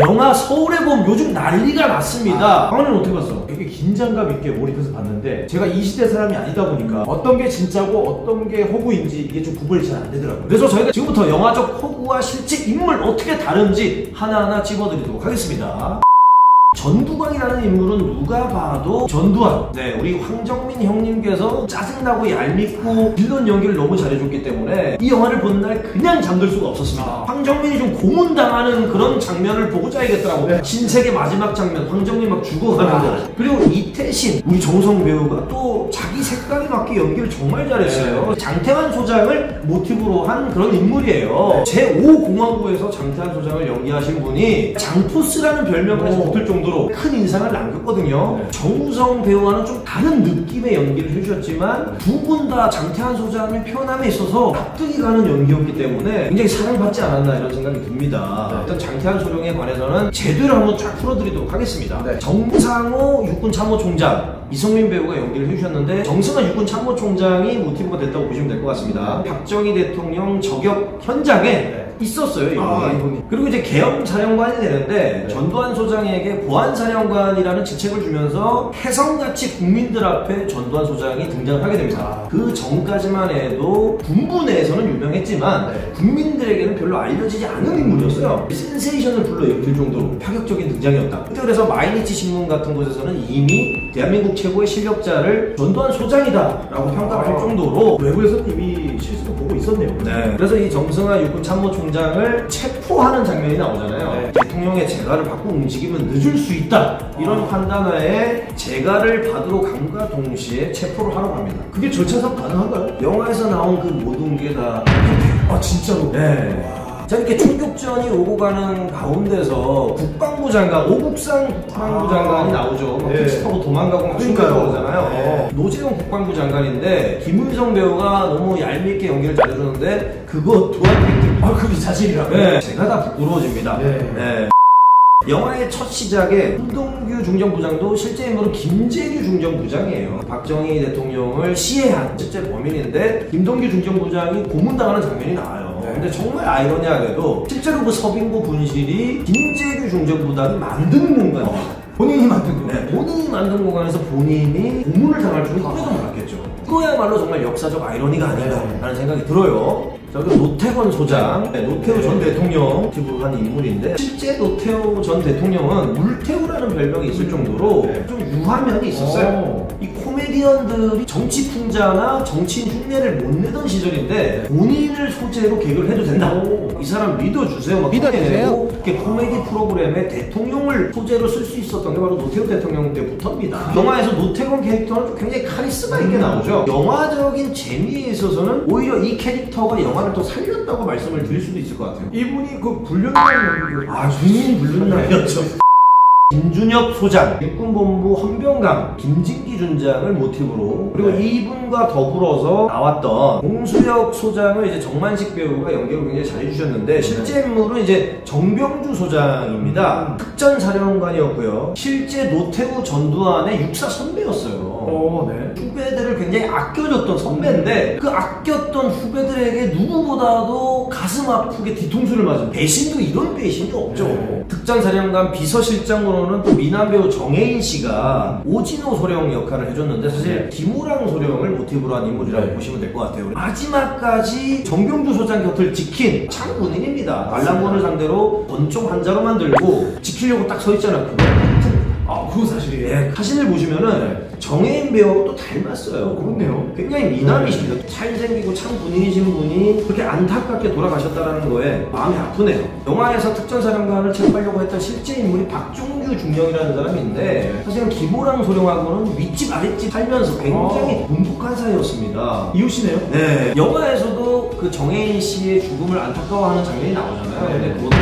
영화 서울의 봄 요즘 난리가 났습니다. 강원은 어떻게 봤어? 되게 긴장감 있게 몰입해서 봤는데 제가 이 시대 사람이 아니다 보니까 어떤 게 진짜고 어떤 게 허구인지 이게 좀 구분이 잘 안 되더라고요. 그래서 저희가 지금부터 영화적 허구와 실제 인물 어떻게 다른지 하나하나 찝어드리도록 하겠습니다. 전두광이라는 인물은 누가 봐도 전두환, 네, 우리 황정민 형님께서 짜증나고 얄밉고 빌런 연기를 너무 잘해줬기 때문에 이 영화를 본 날 그냥 잠들 수가 없었습니다. 황정민이 좀 고문당하는 그런 장면을 보고 짜야겠더라고. 네. 신세계 마지막 장면, 황정민 막 죽어가는 거. 그리고 이태신, 우리 정우성 배우가 또 자기 색깔에 맞게 연기를 정말 잘했어요. 장태환 소장을 모티브로 한 그런 인물이에요. 제5공화국에서 장태환 소장을 연기하신 분이 장포스라는 별명까지 붙을 정도로 큰 인상을 남겼거든요. 정우성 배우와는 좀 다른 느낌의 연기를 해주셨지만 두 분 다 장태환 소장의 표현함에 있어서 납득이 가는 연기였기 때문에 굉장히 사랑받지 않았나 이런 생각이 듭니다. 일단 장태환 소령에 관해서는 제대로 한번 쫙 풀어드리도록 하겠습니다. 정상호 육군참모총장, 이성민 배우가 연기를 해주셨는데 정승환 육군참모총장이 모티브가 됐다고 보시면 될 것 같습니다. 박정희 대통령 저격 현장에 있었어요, 이분이. 그리고 이제 계엄사령관이 되는데 전두환 소장에게 보안사령관이라는 직책을 주면서 혜성같이 국민들 앞에 전두환 소장이 등장을 하게 됩니다. 그 전까지만 해도 군부 내에서는 유명했지만 국민들에게는 별로 알려지지 않은 인물이었어요. 센세이션을 불러일으킬 정도로 파격적인 등장이었다. 그래서 마이니치 신문 같은 곳에서는 이미 대한민국 최고의 실력자를 전두환 소장이다 라고 평가할 정도로 외부에서는 이미 실수로 보고 있었네요. 네. 그래서 이 정승환 육군참모총장을 체포하는 장면이 나오잖아요. 대통령의 재가를 받고 움직이면 늦을 수 있다 이런 판단하에 재가를 받으러 감과 동시에 체포를 하러 갑니다. 그게 절차상 가능한가요? 영화에서 나온 그 모든 게 다 진짜로? 네. 자, 이렇게 총격전이 오고 가는 가운데서 국방부 장관, 오국상 국방부 장관이 나오죠. 막 택시 타고 도망가고 막 그러잖아요. 노재용 국방부 장관인데 김의성 배우가 너무 얄밉게 연기를 잘해줬는데 그거 도안 그게 사실이라고? 네, 제가 다 부끄러워집니다. 네. 영화의 첫 시작에 김동규 중정부장도 실제 인물은 김재규 중정부장이에요. 박정희 대통령을 시해한 실제 범인인데 김동규 중정부장이 고문당하는 장면이 나와요. 근데 정말 아이러니하게도 실제로 그 서빙고 분실이 김재규 중정부장이 만든 공간이에요. 본인이 만든 공간? 네, 본인이 만든 공간에서 본인이 고문을 당할 줄은 꿈에도 몰랐겠죠. 그거야말로 정말 역사적 아이러니가 아닌가라는 생각이 들어요. 자, 그리고 노태권 소장, 노태우 전 대통령 모티브로 한 인물인데 실제 노태우 전 대통령은 물태우라는 별명이 있을 정도로 좀 유한 면이 있었어요. 이 코미디언들이 정치 풍자나 정치인 흉내를 못 내던 시절인데 본인을 소재로 개그를 해도 된다. 이 사람 믿어주세요. 막 믿어주세요. 이렇게 코미디 프로그램에 대통령을 소재로 쓸 수 있었던 게 바로 노태우 대통령 때부터입니다. 영화에서 노태권 캐릭터는 굉장히 카리스마 있게 나오죠. 영화적인 재미에 있어서는 오히려 이 캐릭터가 영화를 더 살렸다고 말씀을 드릴 수도 있을 것 같아요. 이분이 그 불륜남이었죠. 본인이 불륜남이었죠. 김준엽 소장, 육군본부 헌병감 김진기 준장을 모티브로, 그리고 이분과 더불어서 나왔던 공수혁 소장을 이제 정만식 배우가 연기를 굉장히 잘해주셨는데 실제 인물은 이제 정병주 소장입니다. 특전사령관이었고요. 실제 노태우 전두환의 육사 선배였어요. 후배들을 굉장히 아껴줬던 선배인데 그 아꼈던 후배들에게 누구보다도 가슴 아프게 뒤통수를 맞은, 배신도 이런 배신이 없죠. 특전사령관 비서실장으로는 또 미남 배우 정혜인 씨가 오진호 소령 역할을 해줬는데 사실 김우랑 소령을 모티브로 한 인물이라고 보시면 될 것 같아요. 마지막까지 정병주 소장 곁을 지킨 참군인입니다. 말랑군을 상대로 권총 한자로 만들고 지키려고 딱 서 있잖아요. 그거 사실이에요. 사진을 보시면은 정혜인 배우하고 또 닮았어요. 그렇네요. 굉장히 미남이십니다. 잘생기고 참 군인이신 분이 그렇게 안타깝게 돌아가셨다는 거에 마음이 아프네요. 영화에서 특전사령관을 체포하려고 했던 실제 인물이 박종규 중령이라는 사람인데 사실은 김호랑 소령하고는 윗집 아랫집 살면서 굉장히 돈독한 사이였습니다. 이웃이네요? 네. 영화에서도 그 정혜인 씨의 죽음을 안타까워하는 장면이 나오잖아요. 근데 그것도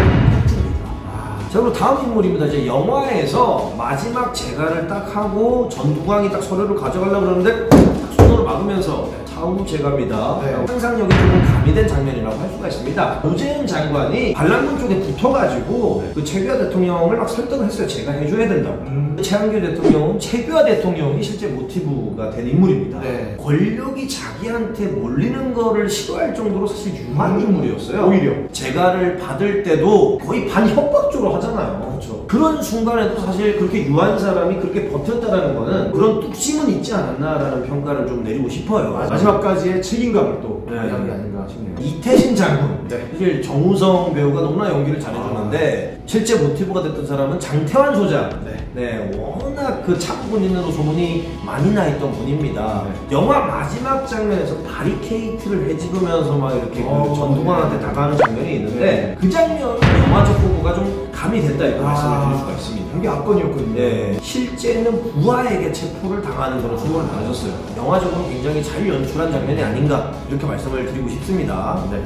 자, 그리고 다음 인물입니다. 이제 영화에서 마지막 재가를 딱 하고 전두광이 딱 서류를 가져가려고 그러는데 딱 손으로 막으면서 사후 제갑니다. 네. 상상력이 조금 가미된 장면이라고 할 수가 있습니다. 노재현 장관이 반란군 쪽에 붙어가지고 그 최규하 대통령을 막 설득을 했어요. 제가 해줘야 된다고. 최한규 대통령은 최규하 대통령이 실제 모티브가 된 인물입니다. 네. 권력이 자기한테 몰리는 거를 싫어할 정도로 사실 유한 인물이었어요. 오히려 재가를 받을 때도 거의 반협박조로 하잖아요. 그렇죠. 그런 순간에도 사실 그렇게 유한 사람이 그렇게 버텼다는 거는 그런 뚝심은 있지 않았나라는 평가를 좀 내리고 싶어요. 마지막까지의 책임감을 또 네. 이야기 아닌가 싶네요. 이태신 장군. 네. 사실 정우성 배우가 너무나 연기를 잘해줬는데 실제 모티브가 됐던 사람은 장태환 소장. 네, 워낙 그 참군인으로 소문이 많이 나 있던 분입니다. 영화 마지막 장면에서 바리케이트를 헤집으면서 막 이렇게 그 전두광한테 다가가는 장면이 있는데 그 장면은 영화적 호구가 좀 가미됐다 이렇게 말씀을 드릴 수가 있습니다. 이게 압권이었거든요. 네, 실제는 부하에게 체포를 당하는 그런 소문을 받으셨어요. 영화적으로 굉장히 잘 연출한 장면이 아닌가 이렇게 말씀을 드리고 싶습니다. 네.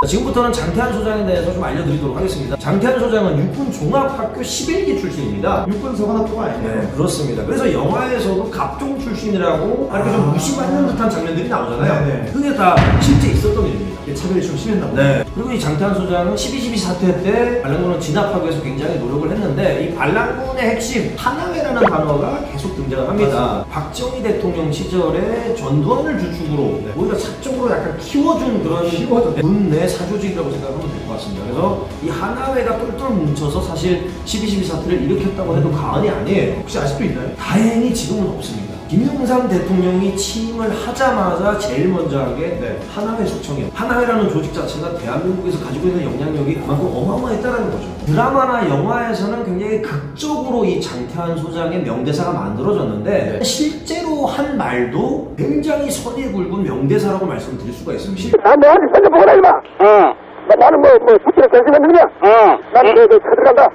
지금부터는 장태환 소장에 대해서 좀 알려드리도록 하겠습니다. 장태환 소장은 육군 종합학교 11기 출신입니다. 육군 서관학교가 아니에요. 네, 그렇습니다. 그래서 영화에서도 갑종 출신이라고 이렇게 좀 무시받는 듯한 장면들이 나오잖아요. 네. 그게 다 실제 있었던 일입니다. 차별이 좀 심했나 보죠. 네. 그리고 이 장태환 소장은 12.12 사태 때 반란군을 진압하기 위해서 굉장히 노력을 했는데 이 반란군의 핵심 하나회라는 단어가 계속 등장을 합니다. 맞습니다. 박정희 대통령 시절에 전두환을 주축으로 오히려 사적으로 약간 키워준 그런 군내 사조직이라고 생각하면 될 것 같습니다. 그래서 이 하나회가 똘똘 뭉쳐서 사실 12.12 사태를 일으켰다고 해도 과언이 아니에요. 혹시 아직도 있나요? 다행히 지금은 없습니다. 김영삼 대통령이 취임을 하자마자 제일 먼저 한 게 하나회 숙청이에요. 하나회라는 조직 자체가 대한민국에서 가지고 있는 영향력이 그만큼 어마어마했다는 거죠. 드라마나 영화에서는 굉장히 극적으로 이 장태환 소장의 명대사가 만들어졌는데 실제로 한 말도 굉장히 선이 굵은 명대사라고 말씀드릴 수가 있습니다. 난 너한테 살려보고 다니마. 나는 수치를 결심했느냐? 나는 쳐들어간다.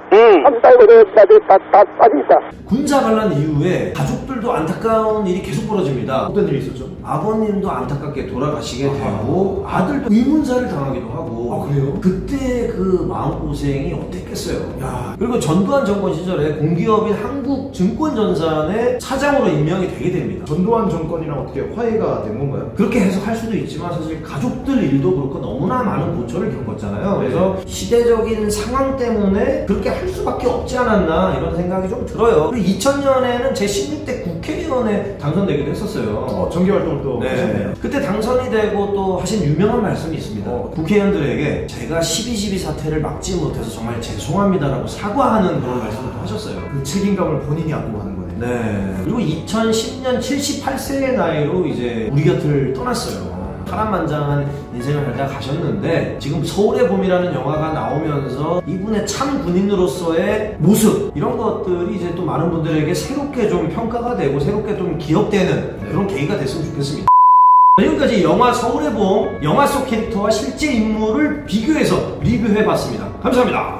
한수 따위고 다 빠지겠다. 군사 반란 이후에 가족들도 안타까운 일이 계속 벌어집니다. 어떤 일이 있었죠? 아버님도 안타깝게 돌아가시게 되고 아들도 의문사를 당하기도 하고. 아, 그래요? 그때 그 마음고생이 어땠겠어요. 야. 그리고 전두환 정권 시절에 공기업인 한국증권전산의 차장으로 임명이 되게 됩니다. 전두환 정권이랑 어떻게 화해가 된 건가요? 그렇게 해석할 수도 있지만 사실 가족들 일도 그렇고 너무나 많은 고초를 겪었잖아요. 그래서 시대적인 상황 때문에 그렇게 할 수밖에 없지 않았나 이런 생각이 좀 들어요. 그리고 2000년에는 제16대 국회의원에 당선되기도 했었어요. 정기활동을 또 하셨네요. 그때 당선이 되고 또 하신 유명한 말씀이 있습니다. 국회의원들에게 제가 12.12 사태를 막지 못해서 정말 죄송합니다라고 사과하는 그런 말씀을 또 하셨어요. 그 책임감을 본인이 안고 가는 거네요. 네. 그리고 2010년 78세의 나이로 이제 우리 곁을 떠났어요. 파란만장한 인생을 살다 가셨는데 지금 서울의 봄이라는 영화가 나오면서 이분의 참 군인으로서의 모습 이런 것들이 이제 또 많은 분들에게 새롭게 좀 평가가 되고 새롭게 좀 기억되는 그런 계기가 됐으면 좋겠습니다. 지금까지 영화 서울의 봄 영화 속 캐릭터와 실제 인물을 비교해서 리뷰해봤습니다. 감사합니다.